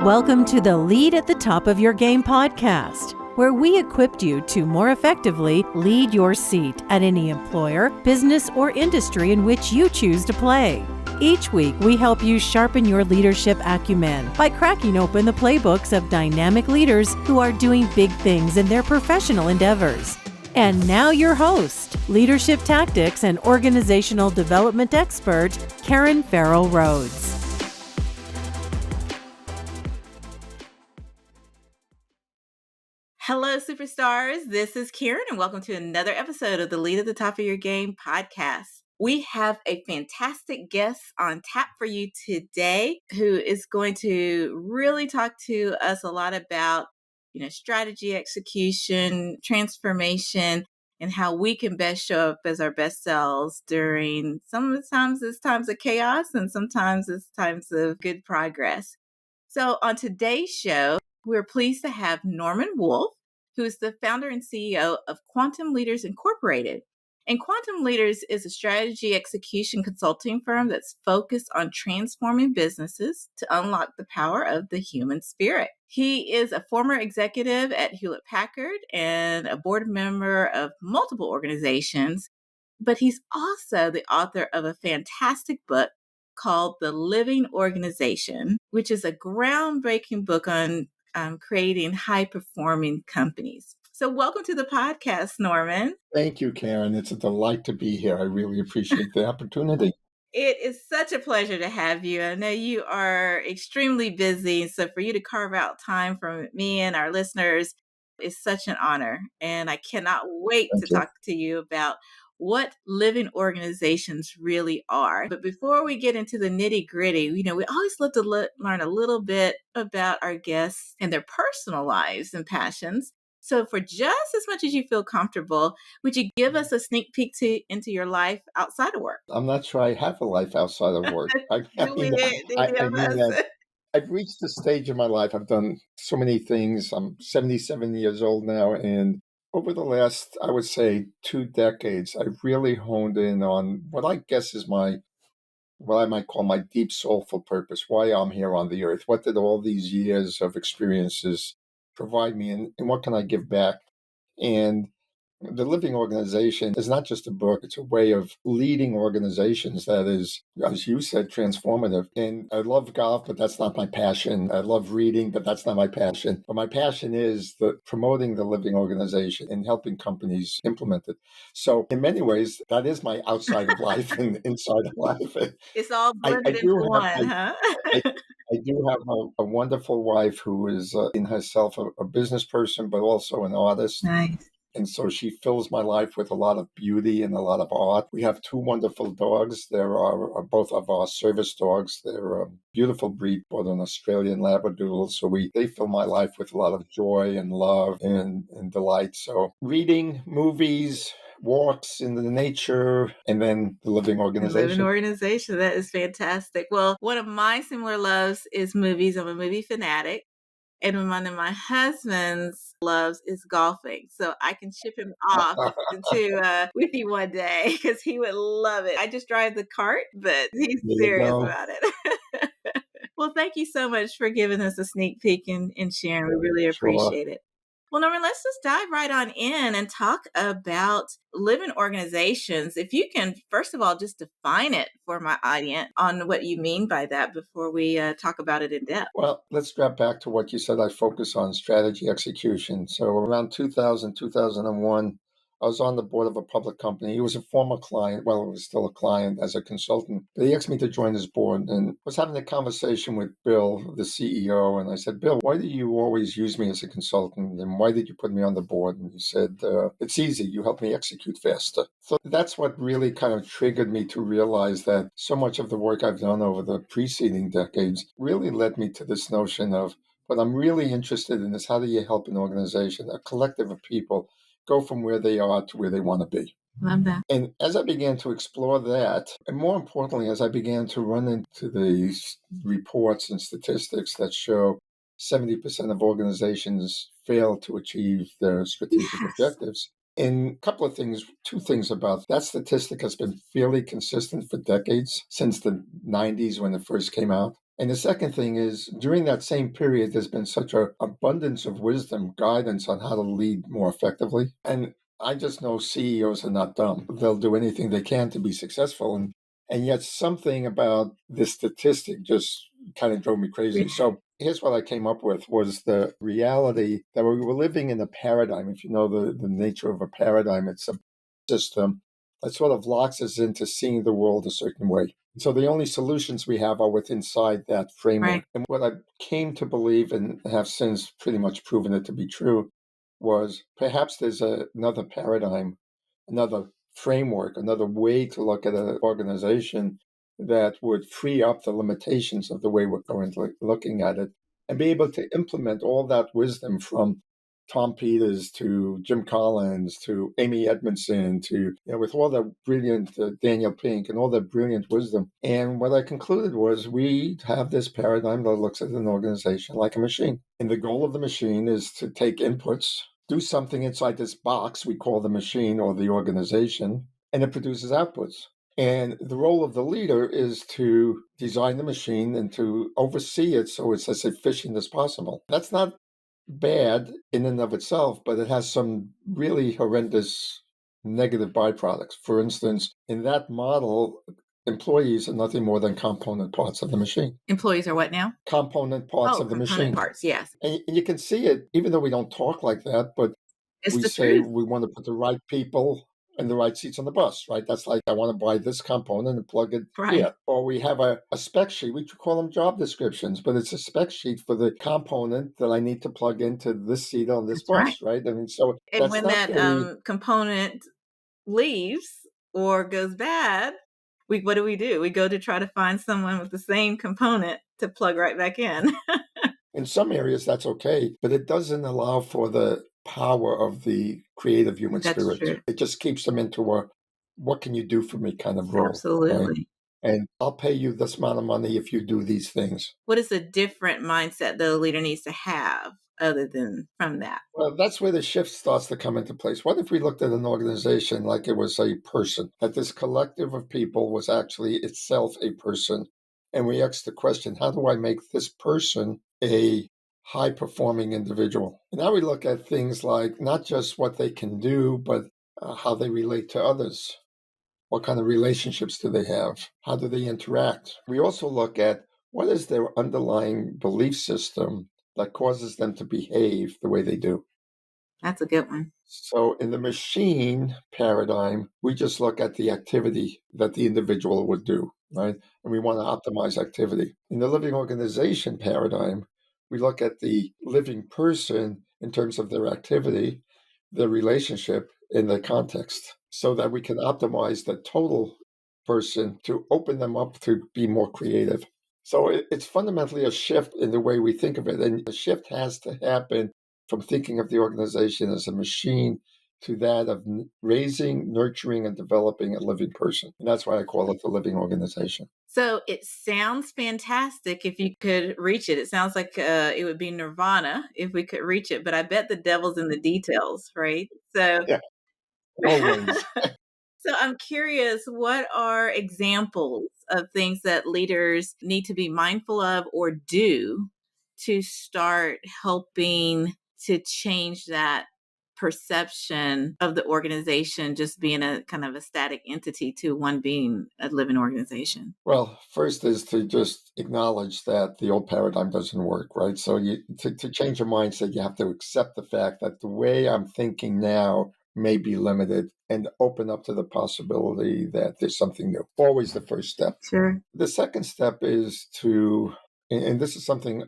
Welcome to the Lead at the Top of Your Game podcast, where we equipped you to more effectively lead your seat at any employer, business, or industry in which you choose to play. Each week, we help you sharpen your leadership acumen by cracking open the playbooks of dynamic leaders who are doing big things in their professional endeavors. And now your host, leadership tactics and organizational development expert, Karen Farrell Rhodes. Hello, superstars. This is Karen, and welcome to another episode of the Lead at the Top of Your Game podcast. We have a fantastic guest on tap for you today who is going to really talk to us a lot about, strategy, execution, transformation, and how we can best show up as our best selves during some of the times it's times of chaos and sometimes it's times of good progress. So on today's show, we're pleased to have Norman Wolfe, who is the founder and CEO of Quantum Leaders Incorporated. And Quantum Leaders is a strategy execution consulting firm that's focused on transforming businesses to unlock the power of the human spirit. He is a former executive at Hewlett-Packard and a board member of multiple organizations, but he's also the author of a fantastic book called The Living Organization, which is a groundbreaking book on creating high-performing companies. So welcome to the podcast, Norman. Thank you, Karen. It's a delight to be here. I really appreciate the opportunity. It is such a pleasure to have you. I know you are extremely busy, so for you to carve out time from me and our listeners is such an honor. And I cannot wait to talk to you about what living organizations really are. But before we get into the nitty gritty, we always love to learn a little bit about our guests and their personal lives and passions. So for just as much as you feel comfortable, would you give us a sneak peek into your life outside of work? I'm not sure I have a life outside of work. I've reached the stage in my life. I've done so many things. I'm 77 years old now, and over the last, I would say, 2 decades, I've really honed in on what I guess is what I might call my deep soulful purpose, why I'm here on the earth. What did all these years of experiences provide me, and what can I give back? And the Living Organization is not just a book, it's a way of leading organizations that is, as you said, transformative. And I love golf, but that's not my passion. I love reading, but that's not my passion. But my passion is promoting the Living Organization and helping companies implement it. So in many ways, that is my outside of life and inside of life. It's all blended into one, huh? I do have a wonderful wife who is in herself a business person, but also an artist. Nice. And so she fills my life with a lot of beauty and a lot of art. We have 2 wonderful dogs. There are both of our service dogs. They're a beautiful breed, both an Australian Labradoodle. So they fill my life with a lot of joy and love and delight. So reading, movies, walks in the nature, and then the Living Organization. The Living Organization, that is fantastic. Well, one of my similar loves is movies. I'm a movie fanatic. And one of my husband's loves is golfing. So I can ship him off with you one day because he would love it. I just drive the cart, but he's serious about it. Well, thank you so much for giving us a sneak peek and sharing. We really appreciate it. Well, Norman, let's just dive right on in and talk about living organizations. If you can, first of all, just define it for my audience on what you mean by that before we talk about it in depth. Well, let's drop back to what you said. I focus on strategy execution. So around 2000, 2001, I was on the board of a public company. He was a former client. Well, it was still a client as a consultant. But he asked me to join his board, and I was having a conversation with Bill, the CEO. And I said, Bill, why do you always use me as a consultant? And why did you put me on the board? And he said, it's easy. You help me execute faster. So that's what really kind of triggered me to realize that so much of the work I've done over the preceding decades really led me to this notion of what I'm really interested in is how do you help an organization, a collective of people, go from where they are to where they want to be. Love that. And as I began to explore that, and more importantly, as I began to run into these reports and statistics that show 70% of organizations fail to achieve their strategic objectives, and a couple of things, 2 things about that statistic has been fairly consistent for decades, since the 90s when it first came out. And the second thing is, during that same period, there's been such an abundance of wisdom, guidance on how to lead more effectively. And I just know CEOs are not dumb. They'll do anything they can to be successful. And yet something about this statistic just kind of drove me crazy. So here's what I came up with was the reality that we were living in a paradigm. If you know the nature of a paradigm, it's a system that sort of locks us into seeing the world a certain way. So the only solutions we have are within inside that framework. Right. And what I came to believe and have since pretty much proven it to be true was perhaps there's another paradigm, another framework, another way to look at an organization that would free up the limitations of the way we're currently looking at it and be able to implement all that wisdom from Tom Peters to Jim Collins to Amy Edmondson to, with all the brilliant Daniel Pink and all the brilliant wisdom. And what I concluded was we have this paradigm that looks at an organization like a machine. And the goal of the machine is to take inputs, do something inside this box we call the machine or the organization, and it produces outputs. And the role of the leader is to design the machine and to oversee it so it's as efficient as possible. That's not bad in and of itself, but it has some really horrendous negative byproducts. For instance, in that model, employees are nothing more than component parts of the machine. Employees are what now? Component parts of the component machine. parts, yes. And you can see it, even though we don't talk like that, but It's we the say truth. we want to put the right people in the right seats on the bus, right? That's like, I want to buy this component and plug it Right. here. Or we have a spec sheet, we call them job descriptions, but it's a spec sheet for the component that I need to plug into this seat on this That's bus, right? I mean, so And that's when not that very, component leaves or goes bad, what do? We go to try to find someone with the same component to plug right back in. in some areas, that's okay, but it doesn't allow for the power of the creative human That's spirit. true. It just keeps them into a, what can you do for me kind of role, right? Absolutely. And I'll pay you this amount of money if you do these things. What is a different mindset the leader needs to have other than from that? Well, that's where the shift starts to come into place. What if we looked at an organization like it was a person, that this collective of people was actually itself a person? And we asked the question, how do I make this person a high performing individual? And now we look at things like not just what they can do, but how they relate to others. What kind of relationships do they have? How do they interact? We also look at what is their underlying belief system that causes them to behave the way they do. That's a good one. So in the machine paradigm, we just look at the activity that the individual would do, right? And we want to optimize activity. In the living organization paradigm, we look at the living person in terms of their activity, their relationship, in their context, so that we can optimize the total person to open them up to be more creative. So it's fundamentally a shift in the way we think of it. And the shift has to happen from thinking of the organization as a machine to that of raising, nurturing, and developing a living person. And that's why I call it the living organization. So it sounds fantastic if you could reach it. It sounds like it would be nirvana if we could reach it, but I bet the devil's in the details, right? So, Yeah, always. so I'm curious, what are examples of things that leaders need to be mindful of or do to start helping to change that perception of the organization just being a kind of a static entity to one being a living organization? Well, first is to just acknowledge that the old paradigm doesn't work, right? So to change your mindset, you have to accept the fact that the way I'm thinking now may be limited and open up to the possibility that there's something new. Always the first step. Sure. The second step is to, and this is something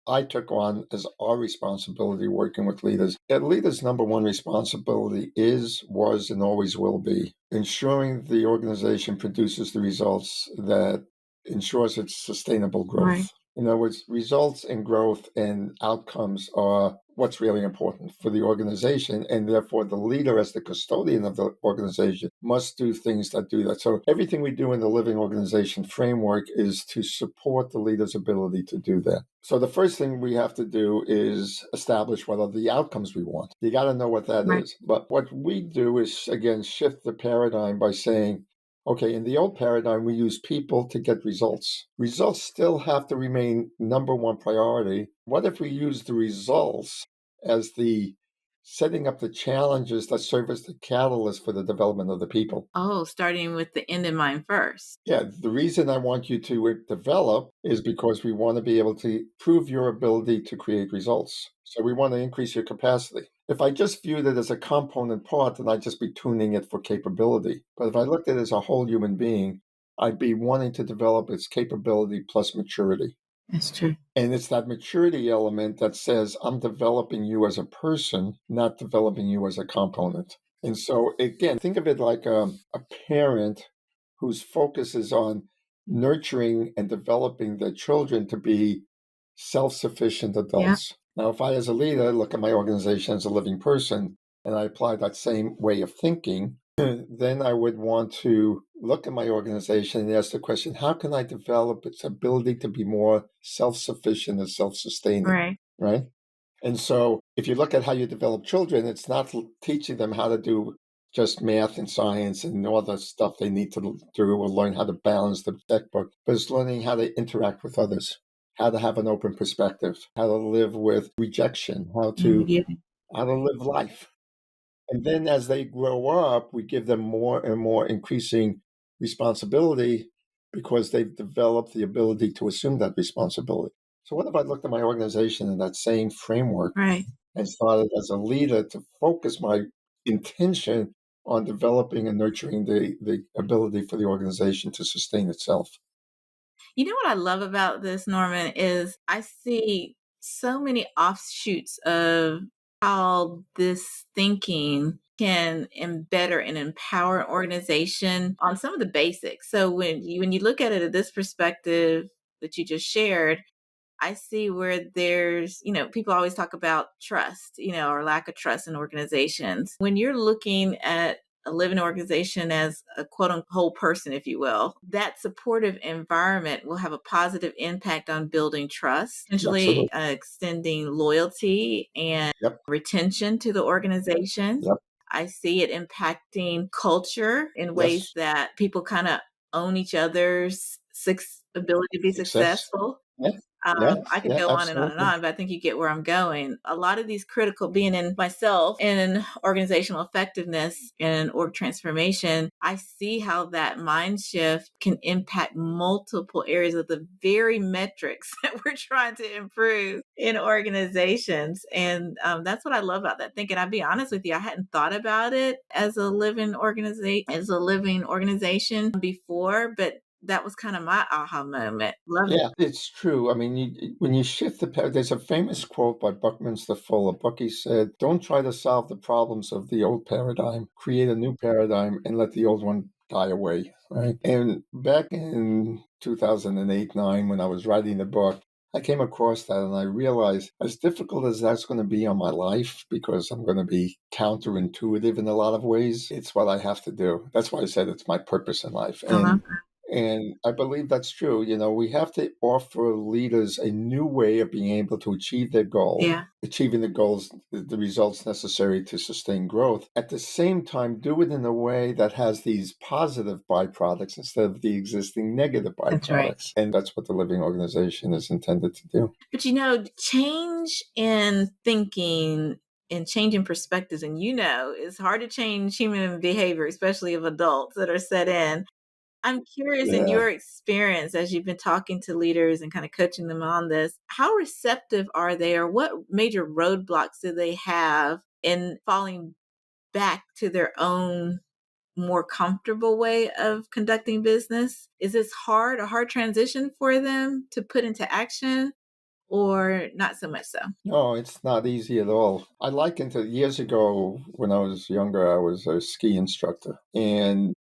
I took on as our responsibility working with leaders. A leader's number one responsibility is, was, and always will be ensuring the organization produces the results that ensures its sustainable growth. Right. In other words, results and growth and outcomes are what's really important for the organization. And therefore, the leader, as the custodian of the organization, must do things that do that. So everything we do in the living organization framework is to support the leader's ability to do that. So the first thing we have to do is establish what are the outcomes we want. You got to know what that Right. is. But what we do is, again, shift the paradigm by saying, Okay, in the old paradigm, we use people to get results. Results still have to remain number one priority. What if we use the results as the setting up the challenges that serve as the catalyst for the development of the people? Oh, starting with the end in mind first. Yeah, the reason I want you to develop is because we want to be able to prove your ability to create results. So we want to increase your capacity. If I just viewed it as a component part, then I'd just be tuning it for capability. But if I looked at it as a whole human being, I'd be wanting to develop its capability plus maturity. That's true. And it's that maturity element that says, I'm developing you as a person, not developing you as a component. And so, again, think of it like a parent whose focus is on nurturing and developing their children to be self sufficient adults. Now, if I, as a leader, look at my organization as a living person and I apply that same way of thinking, then I would want to look at my organization and ask the question, how can I develop its ability to be more self sufficient and self sustaining? Right. Right. And so if you look at how you develop children, it's not teaching them how to do just math and science and all the stuff they need to do or learn how to balance the checkbook, but it's learning how to interact with others, how to have an open perspective, how to live with rejection, Yeah. how to live life. And then as they grow up, we give them more and more increasing responsibility because they've developed the ability to assume that responsibility. So what if I looked at my organization in that same framework Right. and started as a leader to focus my intention on developing and nurturing the ability for the organization to sustain itself? You know what I love about this, Norman, is I see so many offshoots of how this thinking can embed and empower an organization on some of the basics. So when you look at it at this perspective that you just shared, I see where there's, people always talk about trust, or lack of trust in organizations. When you're looking at a living organization as a quote unquote whole person, if you will, that supportive environment will have a positive impact on building trust, essentially Absolutely. extending loyalty and Yep. retention to the organization. Yep. I see it impacting culture in ways Yes. that people kind of own each other's ability to be Success. successful. Yeah. Yeah. I could Yeah. go on and Absolutely. on, but I think you get where I'm going. A lot of these critical, being in myself in organizational effectiveness and org transformation, I see how that mind shift can impact multiple areas of the very metrics that we're trying to improve in organizations. And that's what I love about that thinking. I'll be honest with you, I hadn't thought about it as a living organization before, but that was kind of my aha moment. Love it. Yeah, it's true. I mean, when you shift there's a famous quote by Buckminster Fuller. Bucky said, "Don't try to solve the problems of the old paradigm. Create a new paradigm and let the old one die away." Right. And back in 2008, 9, when I was writing the book, I came across that and I realized, as difficult as that's going to be on my life, because I'm going to be counterintuitive in a lot of ways, it's what I have to do. That's why I said it's my purpose in life. I love And I believe that's true. We have to offer leaders a new way of being able to achieve their goal, Yeah, achieving the goals, the results necessary to sustain growth. At the same time, do it in a way that has these positive byproducts instead of the existing negative that's right. byproducts. And that's what the living organization is intended to do. But change in thinking and changing perspectives, and it's hard to change human behavior, especially of adults that are set in. I'm curious, in Yeah. your experience as you've been talking to leaders and kind of coaching them on this, how receptive are they, or what major roadblocks do they have in falling back to their own more comfortable way of conducting business? Is this a hard transition for them to put into action, or not so much so? No, it's not easy at all. I likened it years ago when I was younger, I was a ski instructor. And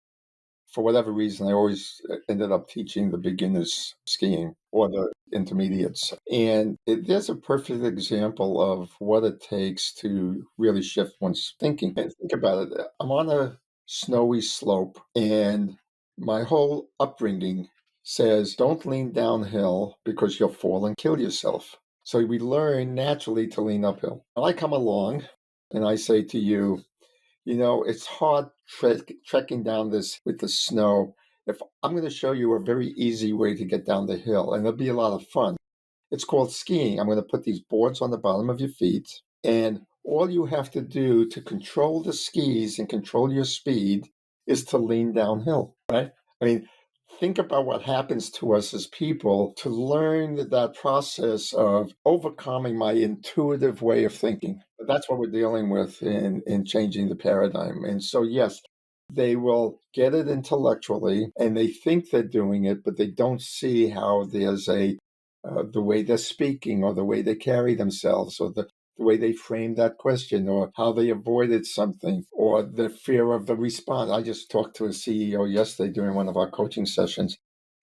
for whatever reason, I always ended up teaching the beginners skiing or the intermediates. And there's a perfect example of what it takes to really shift one's thinking. And think about it. I'm on a snowy slope, and my whole upbringing says, don't lean downhill because you'll fall and kill yourself. So we learn naturally to lean uphill. I come along and I say to you, it's hard trekking down this with the snow. If I'm going to show you a very easy way to get down the hill, and it'll be a lot of fun. It's called skiing. I'm going to put these boards on the bottom of your feet, and all you have to do to control the skis and control your speed is to lean downhill, right? I mean, think about what happens to us as people to learn that process of overcoming my intuitive way of thinking. That's what we're dealing with in changing the paradigm. And so, yes, they will get it intellectually and they think they're doing it, but they don't see how there's the way they're speaking or the way they carry themselves or the way they framed that question or how they avoided something or the fear of the response. I just talked to a CEO yesterday during one of our coaching sessions,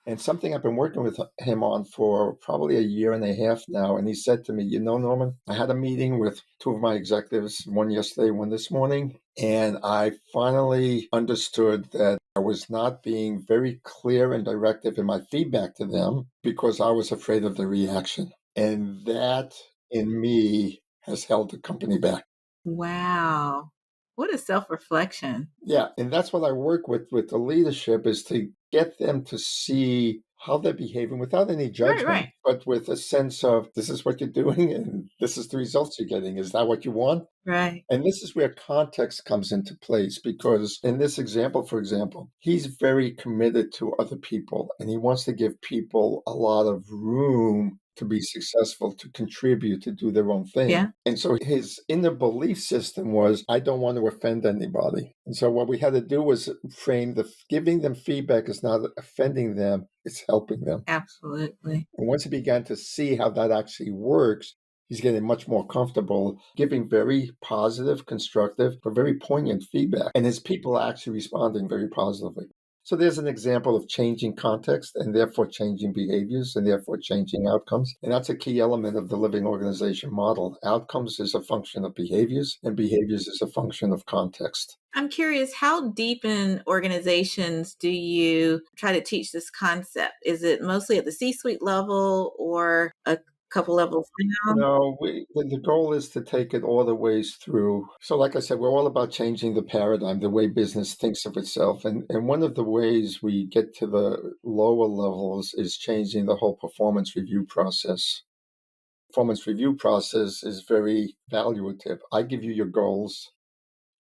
and something I've been working with him on for probably a year and a half now. And he said to me, you know, Norman, I had a meeting with two of my executives, one yesterday, one this morning, and I finally understood that I was not being very clear and directive in my feedback to them because I was afraid of the reaction. And that in me has held the company back. Wow. What a self-reflection. Yeah, and that's what I work with the leadership is to get them to see how they're behaving without any judgment, Right. but with a sense of this is what you're doing and this is the results you're getting. Is that what you want? Right. And this is where context comes into place because in this example, for example, he's very committed to other people and he wants to give people a lot of room to be successful, to contribute, to do their own thing. Yeah. And so his inner belief system was, I don't want to offend anybody. And so what we had to do was frame giving them feedback is not offending them, it's helping them. Absolutely. And once he began to see how that actually works, he's getting much more comfortable giving very positive, constructive, but very poignant feedback. And his people are actually responding very positively. So there's an example of changing context and therefore changing behaviors and therefore changing outcomes. And that's a key element of the living organization model. Outcomes is a function of behaviors and behaviors is a function of context. I'm curious, how deep in organizations do you try to teach this concept? Is it mostly at the C-suite level or a couple levels down? No, the goal is to take it all the ways through. So, like I said, we're all about changing the paradigm, the way business thinks of itself. And one of the ways we get to the lower levels is changing the whole performance review process. Performance review process is very evaluative. I give you your goals,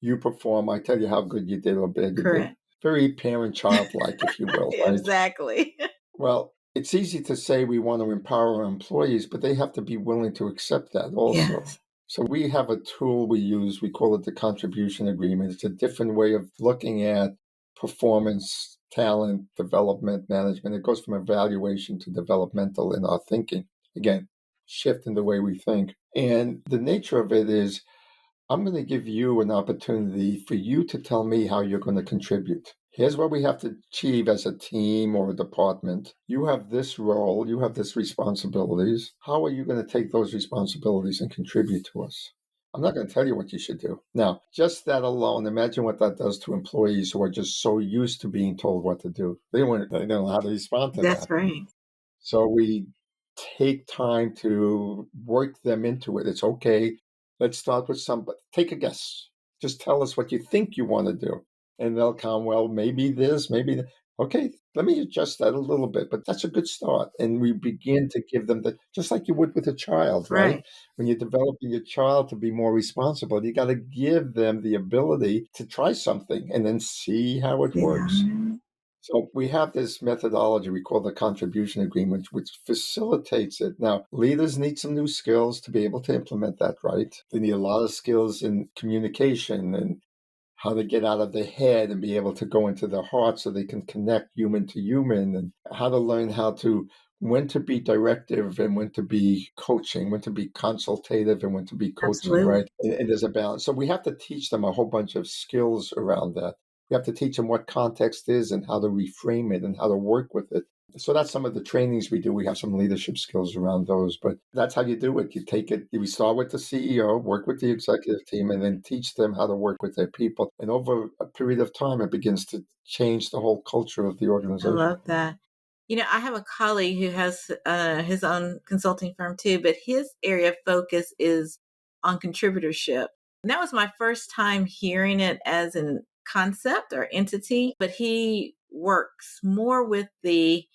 you perform, I tell you how good you did or bad you did. Correct. Very parent-child-like, if you will, right? Exactly. Well, it's easy to say we want to empower our employees, but they have to be willing to accept that also. Yes. So we have a tool we use, we call it the contribution agreement. It's a different way of looking at performance, talent, development, management. It goes from evaluation to developmental in our thinking. Again, shift in the way we think. And the nature of it is I'm going to give you an opportunity for you to tell me how you're going to contribute. Here's what we have to achieve as a team or a department. You have this role, you have this responsibilities. How are you going to take those responsibilities and contribute to us? I'm not going to tell you what you should do. Now, just that alone, imagine what that does to employees who are just so used to being told what to do. They don't know how to respond to that. That's right. So we take time to work them into it. It's okay. Let's start with take a guess. Just tell us what you think you want to do. And they'll come, well, maybe this, maybe that. Okay, let me adjust that a little bit, but that's a good start. And we begin to give them just like you would with a child, right? Right. When you're developing your child to be more responsible, you got to give them the ability to try something and then see how it works. Yeah. So we have this methodology we call the contribution agreement, which facilitates it. Now, leaders need some new skills to be able to implement that, right? They need a lot of skills in communication and how to get out of their head and be able to go into their heart so they can connect human to human and how to learn when to be directive and when to be coaching, when to be consultative and when to be coaching, Absolutely. right? And there's a balance. So we have to teach them a whole bunch of skills around that. We have to teach them what context is and how to reframe it and how to work with it. So that's some of the trainings we do. We have some leadership skills around those, but that's how you do it. You take it, we start with the CEO, work with the executive team, and then teach them how to work with their people. And over a period of time, it begins to change the whole culture of the I organization. love that. I have a colleague who has his own consulting firm too, but his area of focus is on contributorship. And that was my first time hearing it as in concept or entity, but he works more with the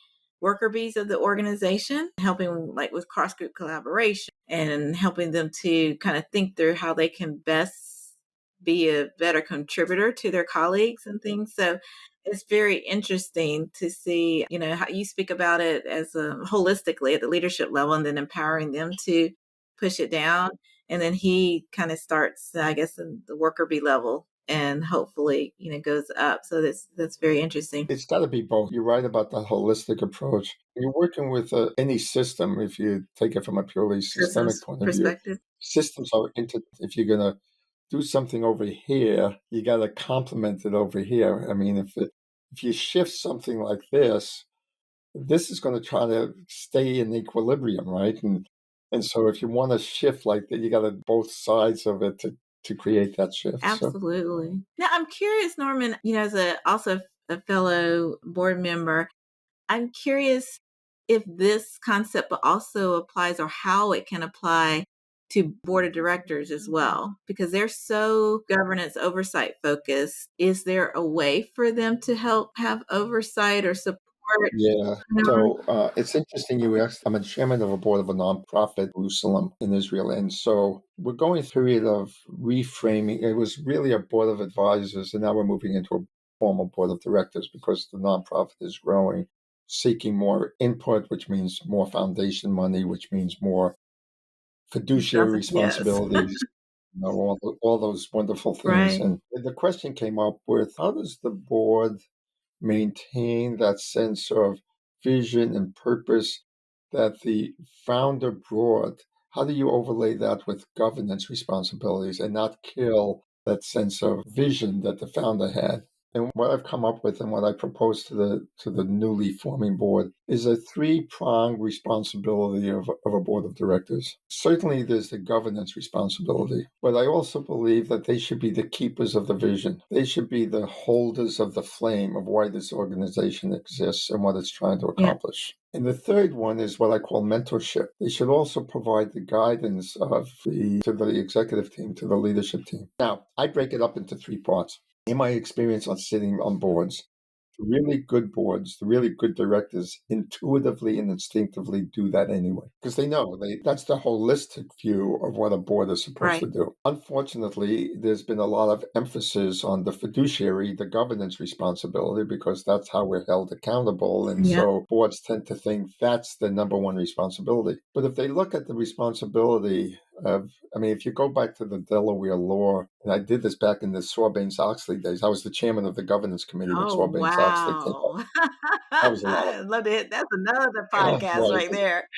worker bees of the organization, helping like with cross group collaboration and helping them to kind of think through how they can best be a better contributor to their colleagues and things. So it's very interesting to see, how you speak about it as holistically at the leadership level and then empowering them to push it down. And then he kind of starts, I guess, in the worker bee level and hopefully, goes up. So that's very interesting. It's got to be both. You're right about that holistic approach. You're working with any system, if you take it from a purely systemic Systems point of view. perspective. Systems are if you're going to do something over here, you got to complement it over here. I mean, if you shift something like this is going to try to stay in equilibrium, right? And so if you want to shift like that, you got to both sides of it to create that shift. Absolutely. Now, I'm curious, Norman, as also a fellow board member, I'm curious if this concept also applies or how it can apply to board of directors as well, because they're so governance oversight focused. Is there a way for them to help have oversight or support? Yeah. So it's interesting you asked. I'm a chairman of a board of a nonprofit, Jerusalem, in Israel. And so we're going through a period of reframing. It was really a board of advisors, and now we're moving into a formal board of directors because the nonprofit is growing, seeking more input, which means more foundation money, which means more fiduciary Yes. responsibilities, all those wonderful things. Right. And the question came up with how does the board maintain that sense of vision and purpose that the founder brought? How do you overlay that with governance responsibilities and not kill that sense of vision that the founder had? And what I've come up with and what I propose to the newly forming board is a three-pronged responsibility of a board of directors. Certainly there's the governance responsibility, but I also believe that they should be the keepers of the vision. They should be the holders of the flame of why this organization exists and what it's trying to Yeah. accomplish. And the third one is what I call mentorship. They should also provide the guidance to the executive team, to the leadership team. Now, I break it up into three parts. In my experience on sitting on boards, the really good directors intuitively and instinctively do that anyway. Because they know that's the holistic view of what a board is supposed to Right. do. Unfortunately, there's been a lot of emphasis on the fiduciary, the governance responsibility, because that's how we're held accountable. And Yeah. so boards tend to think that's the number one responsibility. But if they look at the responsibility if you go back to the Delaware law, and I did this back in the Sarbanes-Oxley days. I was the chairman of the governance committee when Oh, Sarbanes-Oxley came up. wow. That was a lot of I love it. That's another podcast right. right there.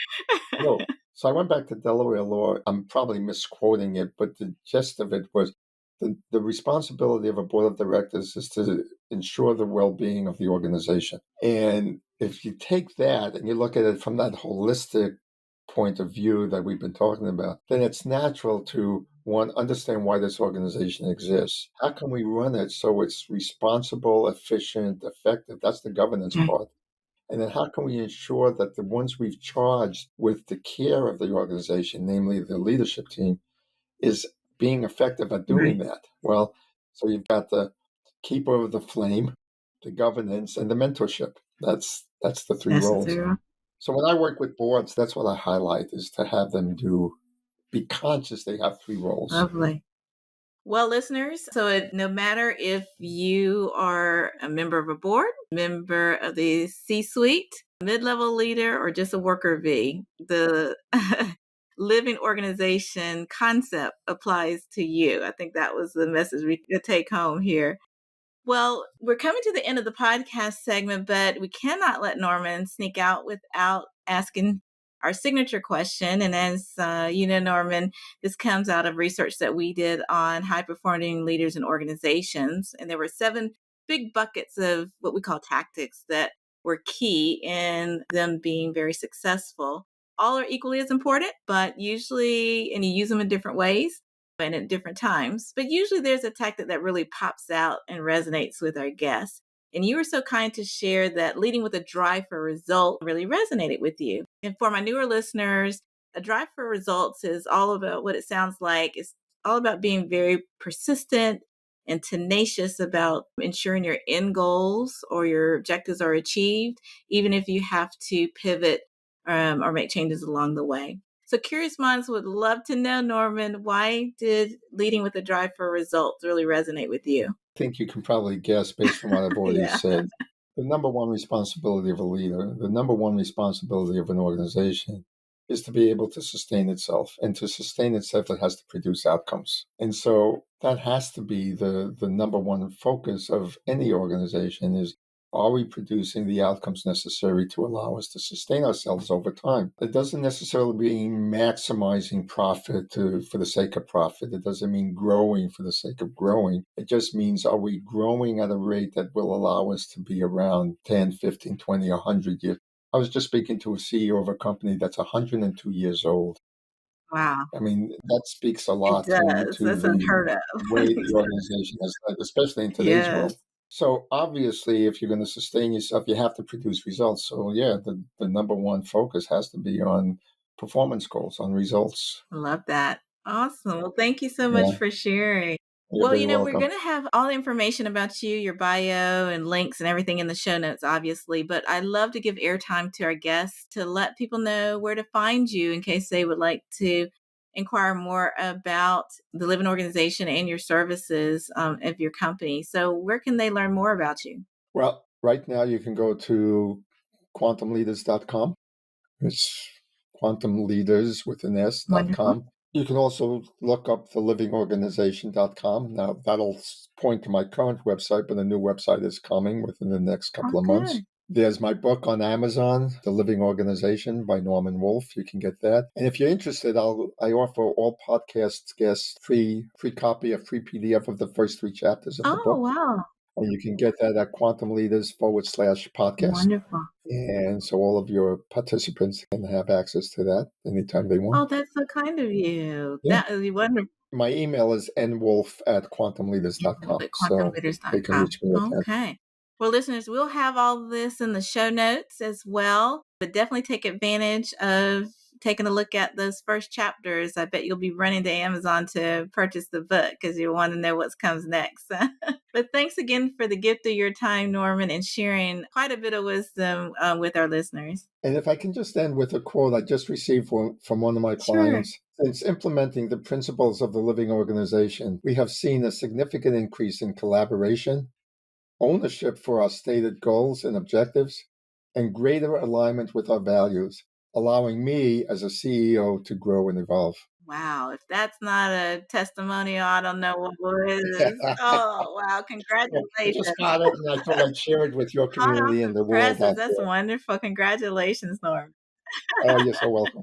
No. So I went back to Delaware law. I'm probably misquoting it, but the gist of it was the responsibility of a board of directors is to ensure the well-being of the organization. And if you take that and you look at it from that holistic point of view that we've been talking about, then it's natural to one, understand why this organization exists. How can we run it so it's responsible, efficient, effective? That's the governance Okay. part. And then how can we ensure that the ones we've charged with the care of the organization, namely the leadership team, is being effective at doing Right. that? Well, so you've got the keeper of the flame, the governance, and the mentorship. That's the three That's the roles. zero. So when I work with boards, that's what I highlight is to have them be conscious they have three roles. Lovely. Well, listeners, so no matter if you are a member of a board, member of the C-suite, mid-level leader, or just a worker bee, the living organization concept applies to you. I think that was the message we could take home here. Well, we're coming to the end of the podcast segment, but we cannot let Norman sneak out without asking our signature question. And as Norman, this comes out of research that we did on high performing leaders and organizations. And there were 7 big buckets of what we call tactics that were key in them being very successful. All are equally as important, but usually, and you use them in different ways and at different times. But usually there's a tactic that really pops out and resonates with our guests. And you were so kind to share that leading with a drive for result really resonated with you. And for my newer listeners, a drive for results is all about what it sounds like. It's all about being very persistent and tenacious about ensuring your end goals or your objectives are achieved, even if you have to pivot or make changes along the way. So curious minds would love to know, Norman, why did leading with a drive for results really resonate with you? I think you can probably guess based on what I've already Yeah. said. The number one responsibility of a leader, the number one responsibility of an organization is to be able to sustain itself. And to sustain itself, it has to produce outcomes. And so that has to be the number one focus of any organization is, are we producing the outcomes necessary to allow us to sustain ourselves over time? It doesn't necessarily mean maximizing profit for the sake of profit. It doesn't mean growing for the sake of growing. It just means, are we growing at a rate that will allow us to be around 10, 15, 20, 100 years? I was just speaking to a CEO of a company that's 102 years old. Wow. I mean, that speaks a It lot to does. That's the unheard of. way the organization has led, especially in today's Yes. world. So obviously, if you're going to sustain yourself, you have to produce results. So yeah, the number one focus has to be on performance goals, on results. Love that. Awesome. Well, thank you so much Yeah, for sharing. you're Well, very we're welcome. going to have all the information about you, your bio and links and everything in the show notes, obviously. But I love to give airtime to our guests to let people know where to find you in case they would like to inquire more about the Living Organization and your services of your company. So where can they learn more about you? Well, right now you can go to quantumleaders.com. It's quantumleaders with an Wonderful. S.com. You can also look up thelivingorganization.com. Now, that'll point to my current website, but a new website is coming within the next couple Oh, of months. good. There's my book on Amazon, The Living Organization by Norman Wolfe. You can get that. And if you're interested, I offer all podcast guests free copy, a free PDF of the first 3 chapters of the Oh, book. wow. And you can get that at quantumleaders.com/podcast. Wonderful. And so all of your participants can have access to that anytime they want. Oh, that's so kind of you. Yeah. That is wonderful. My email is nwolf@quantumleaders.com. At So they can quantumleaders.com. reach me at that. Okay. Well, listeners, we'll have all this in the show notes as well, but definitely take advantage of taking a look at those first chapters. I bet you'll be running to Amazon to purchase the book because you want to know what comes next. But thanks again for the gift of your time, Norman, and sharing quite a bit of wisdom with our listeners. And if I can just end with a quote I just received from one of my Sure. clients. Since implementing the principles of the Living Organization, we have seen a significant increase in collaboration, ownership for our stated goals and objectives, and greater alignment with our values, allowing me as a CEO to grow and evolve. Wow. If that's not a testimonial, I don't know what is. Oh, wow. So I just Congratulations. got it, and I thought I'd share it with your Hot off community the and the world presses. out That's there. wonderful. Congratulations, Norm. Oh, you're so welcome.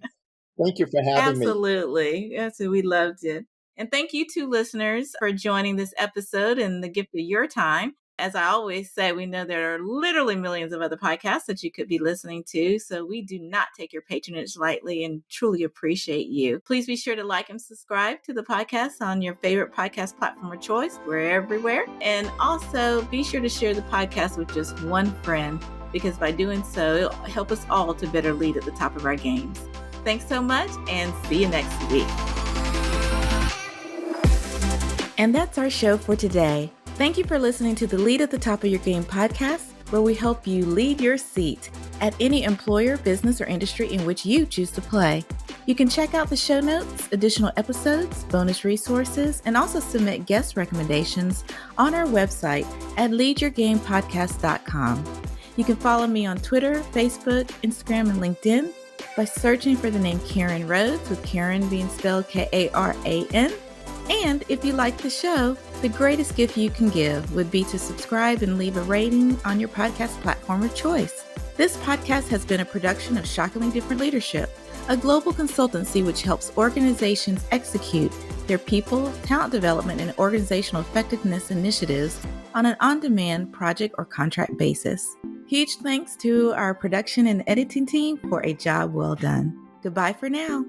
Thank you for having me. Absolutely. Yes, we loved it. And thank you to listeners for joining this episode and the gift of your time. As I always say, we know there are literally millions of other podcasts that you could be listening to. So we do not take your patronage lightly and truly appreciate you. Please be sure to like and subscribe to the podcast on your favorite podcast platform of choice. We're everywhere. And also be sure to share the podcast with just one friend, because by doing so, it'll help us all to better lead at the top of our games. Thanks so much, and see you next week. And that's our show for today. Thank you for listening to the Lead at the Top of Your Game podcast, where we help you lead your seat at any employer, business, or industry in which you choose to play. You can check out the show notes, additional episodes, bonus resources, and also submit guest recommendations on our website at leadyourgamepodcast.com. You can follow me on Twitter, Facebook, Instagram, and LinkedIn by searching for the name Karen Rhodes, with Karen being spelled Karan. And if you like the show, the greatest gift you can give would be to subscribe and leave a rating on your podcast platform of choice. This podcast has been a production of Shockingly Different Leadership, a global consultancy which helps organizations execute their people, talent development, and organizational effectiveness initiatives on an on-demand project or contract basis. Huge thanks to our production and editing team for a job well done. Goodbye for now.